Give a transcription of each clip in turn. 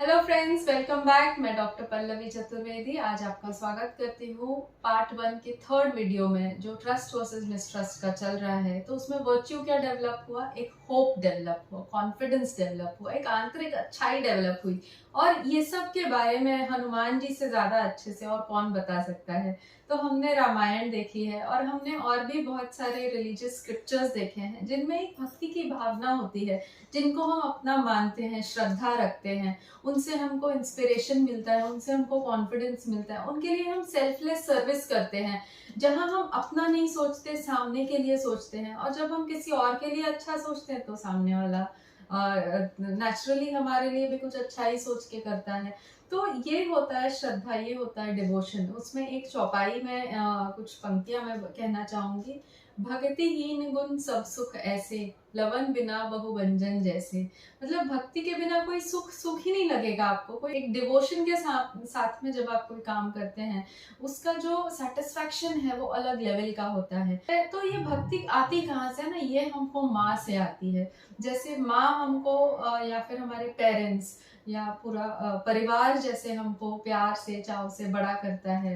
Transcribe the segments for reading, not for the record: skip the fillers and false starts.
Hello friends, welcome back. मैं doctor Pallavi Chaturvedi आज आपका स्वागत करती हूँ पार्ट 1 के थर्ड वीडियो में, जो ट्रस्ट वर्सेस मिसट्रस्ट का चल रहा है। तो उसमें वर्च्यू क्या डेवलप हुआ, एक होप डेवलप हुआ, कॉन्फिडेंस डेवलप हुआ, एक आंतरिक अच्छाई डेवलप हुई। और ये सब के बारे में हनुमान जी से ज्यादा अच्छे से और कौन बता सकता है। तो हमने रामायण देखी है और हमने और भी बहुत सारे रिलीजियस स्क्रिप्चर्स देखे हैं जिनमें एक भक्ति की भावना होती है, जिनको हम अपना मानते हैं, श्रद्धा रखते हैं, उनसे हमको इंस्पिरेशन मिलता है, उनसे हमको कॉन्फिडेंस मिलता है, उनके लिए हम सेल्फलेस सर्विस करते हैं, जहां हम अपना नहीं सोचते, सामने के लिए सोचते हैं। और जब हम किसी और के लिए अच्छा सोचते हैं तो सामने वाला नेचुरली हमारे लिए भी कुछ अच्छा ही सोच के करता है। तो ये होता है श्रद्धा, ये होता है डिवोशन। उसमें एक चौपाई में कुछ पंक्तियां मैं कहना चाहूंगी। भक्तिहीन गुण सब सुख ऐसे, लवन बिना बहु भंजन जैसे। मतलब भक्ति के बिना कोई सुख सुख ही नहीं लगेगा आपको। कोई एक डिवोशन के साथ में जब आप कोई काम करते हैं, उसका जो सेटिस्फैक्शन है वो अलग लेवल का होता है। तो ये भक्ति आती कहाँ से है ना, ये हमको माँ से आती है। जैसे माँ हमको या फिर हमारे पेरेंट्स या पूरा परिवार जैसे हमको प्यार से, चाव से बड़ा करता है,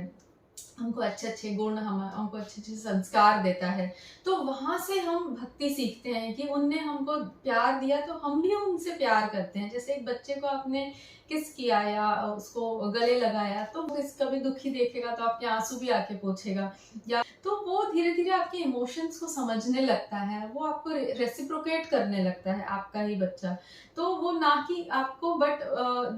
हमको अच्छे अच्छे गुण, हमको अच्छे अच्छे संस्कार देता है। तो वहां से हम भक्ति सीखते हैं कि उनने हमको प्यार दिया तो हम भी उनसे प्यार करते हैं। जैसे एक बच्चे को आपने किस किया या उसको गले लगाया, तो कभी दुखी देखेगा तो आपके आंसू भी आके पोंछेगा, या तो वो धीरे धीरे आपके इमोशंस को समझने लगता है, वो आपको रेसिप्रोकेट करने लगता है, आपका ही बच्चा। तो वो ना कि आपको, बट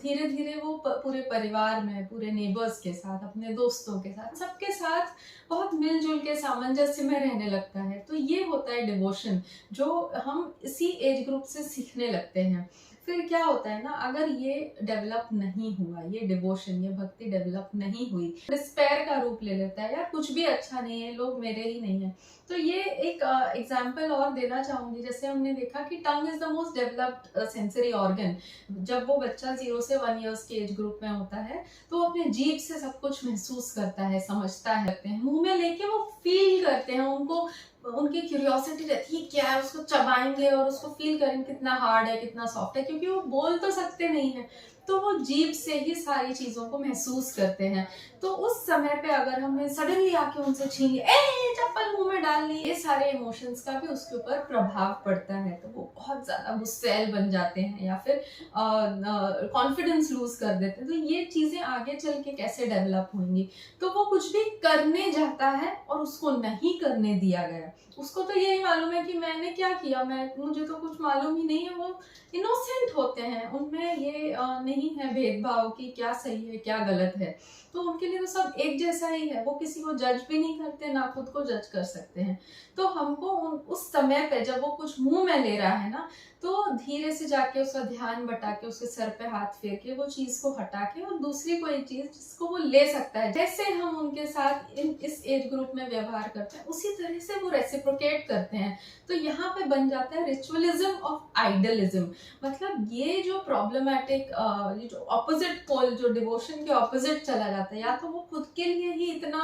धीरे धीरे वो पूरे परिवार में, पूरे नेबर्स के साथ, अपने दोस्तों के साथ, सबके साथ बहुत मिलजुल के सामंजस्य में रहने लगता है। तो ये होता है डिवोशन, जो हम इसी एज ग्रुप से सीखने लगते हैं। फिर क्या होता है ना, अगर ये डेवलप नहीं हुआ, ये डिवोशन, ये भक्ति डेवलप नहीं हुई, डिस्पेयर का रूप ले लेता है, यार कुछ भी अच्छा नहीं है, लोग मेरे ही नहीं है। तो ये एक एग्जाम्पल और देना चाहूंगी। जैसे हमने देखा कि tongue is the most developed sensory organ. जब वो बच्चा 0 से 1 ईयर्स के एज ग्रुप में होता है तो वो अपने जीभ से सब कुछ महसूस करता है, समझता है, मुंह में लेके वो फील करते हैं, उनको उनकी क्यूरियोसिटी रहती है क्या है, उसको चबाएंगे और उसको फील करेंगे कितना हार्ड है, कितना सॉफ्ट है, क्योंकि वो बोल तो सकते नहीं है, तो वो जीभ से ही सारी चीजों को महसूस करते हैं। तो उस समय पे अगर हमने सडनली आके उनसे छीन लिया, चप्पल मुंह में डाल ली, ये सारे इमोशंस का भी उसके ऊपर प्रभाव पड़ता है। तो वो बहुत ज्यादा गुस्सैल बन जाते हैं या फिर कॉन्फिडेंस लूज कर देते हैं। तो ये चीजें आगे चल के कैसे डेवलप होंगी। तो वो कुछ भी करने जाता है और उसको नहीं करने दिया गया, उसको तो यही मालूम है कि मैंने क्या किया, मुझे तो कुछ मालूम ही नहीं है। वो इनोसेंट होते हैं, उनमें ये नहीं है भेदभाव कि क्या सही है क्या गलत है। तो उनके लिए तो सब एक जैसा ही है, वो किसी को जज भी नहीं करते, ना खुद को जज कर सकते हैं। तो हमको उस समय पे जब वो कुछ मुंह में ले रहा है ना, तो धीरे से जाके उसका ध्यान बटा के, उसके सर पे हाथ फेर के वो चीज को हटा के और दूसरी कोई चीज जिसको वो ले सकता है, जैसे हम उनके साथ इस एज ग्रुप में व्यवहार करते हैं, उसी तरह से वो रेसिप्रोकेट करते हैं। तो यहाँ पे बन जाता है रिचुअलिज्म ऑफ आइडलिज्म। मतलब ये जो प्रॉब्लमेटिक, ये जो ऑपोजिट पोल, जो डिवोशन के ऑपोजिट चला जाता है, या तो वो खुद के लिए ही इतना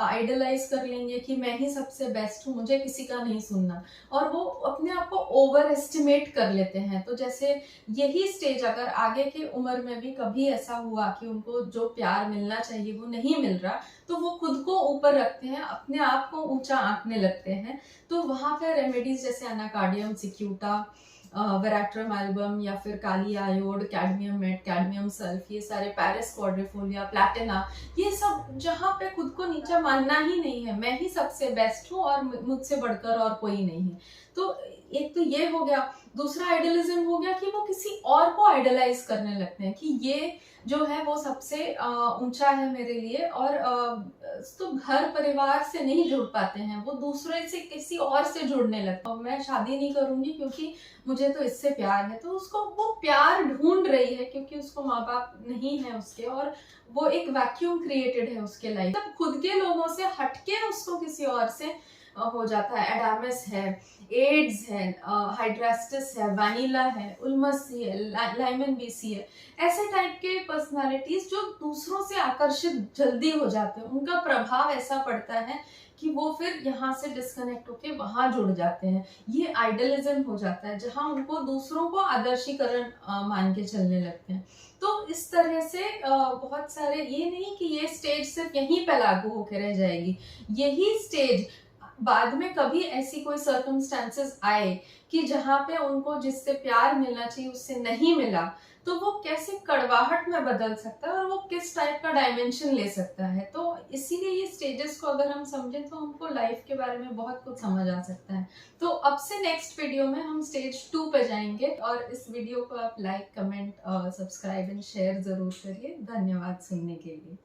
आइडलाइज कर लेंगे कि मैं ही सबसे बेस्ट हूँ, मुझे किसी का नहीं सुनना, और वो अपने आप को ओवर एस्टिमेट कर लेते हैं। तो जैसे यही स्टेज अगर आगे की उम्र में भी कभी ऐसा हुआ कि उनको जो प्यार मिलना चाहिए वो नहीं मिल रहा, तो वो खुद को ऊपर रखते हैं, अपने आप को ऊंचा आंकने लगते हैं। तो वहां पर रेमेडीज जैसे एनाकार्डियम सिक्यूटा, वेराट्रम एल्बम, या फिर काली आयोड, कैडमियम मेट, कैडमियम सल्फ, ये सारे पैरिस क्वाड्रिफोलिया, प्लैटिना, ये सब जहाँ पे खुद को नीचा मानना ही नहीं है, मैं ही सबसे बेस्ट हूँ और मुझसे बढ़कर और कोई नहीं है। तो एक तो ये हो गया। दूसरा आइडलिज्म हो गया कि वो किसी और को आइडलाइज करने लगते हैं कि ये जो है वो सबसे ऊंचा है मेरे लिए, और तो घर परिवार से नहीं जुड़ पाते हैं, वो दूसरे से, किसी और से जुड़ने लगते हैं। मैं शादी नहीं करूंगी क्योंकि मुझे तो इससे प्यार है। तो उसको वो प्यार ढूंढ रही है क्योंकि उसको माँ बाप नहीं है उसके, और वो एक वैक्यूम क्रिएटेड है उसके लाइफ। तब खुद के लोगों से हटके उसको किसी और से हो जाता है, एडामस है, एड्स है, हाइड्रास्टिस है, वानिला है, उल्मसी है, लाइमन बीसी है, ऐसे टाइप के पर्सनालिटीज जो दूसरों से आकर्षित जल्दी हो जाते हैं, उनका प्रभाव ऐसा पड़ता है कि वो फिर यहाँ से डिस्कनेक्ट होके वहां जुड़ जाते हैं। ये आइडलिज्म हो जाता है, जहां उनको दूसरों को आदर्शीकरण मान के चलने लगते हैं। तो इस तरह से बहुत सारे, ये नहीं कि ये स्टेज सिर्फ यहीं पे लागू होकर रह जाएगी, यही स्टेज बाद में कभी ऐसी कोई सर्कमस्टेंसेस आए कि जहां पे उनको जिससे प्यार मिलना चाहिए उससे नहीं मिला, तो वो कैसे कड़वाहट में बदल सकता है और वो किस टाइप का डायमेंशन ले सकता है। तो इसीलिए ये स्टेजेस को अगर हम समझें तो हमको लाइफ के बारे में बहुत कुछ समझ आ सकता है। तो अब से नेक्स्ट वीडियो में हम स्टेज 2 पे जाएंगे, और इस वीडियो को आप लाइक, कमेंट और सब्सक्राइब एंड शेयर जरूर करिए। धन्यवाद सुनने के लिए।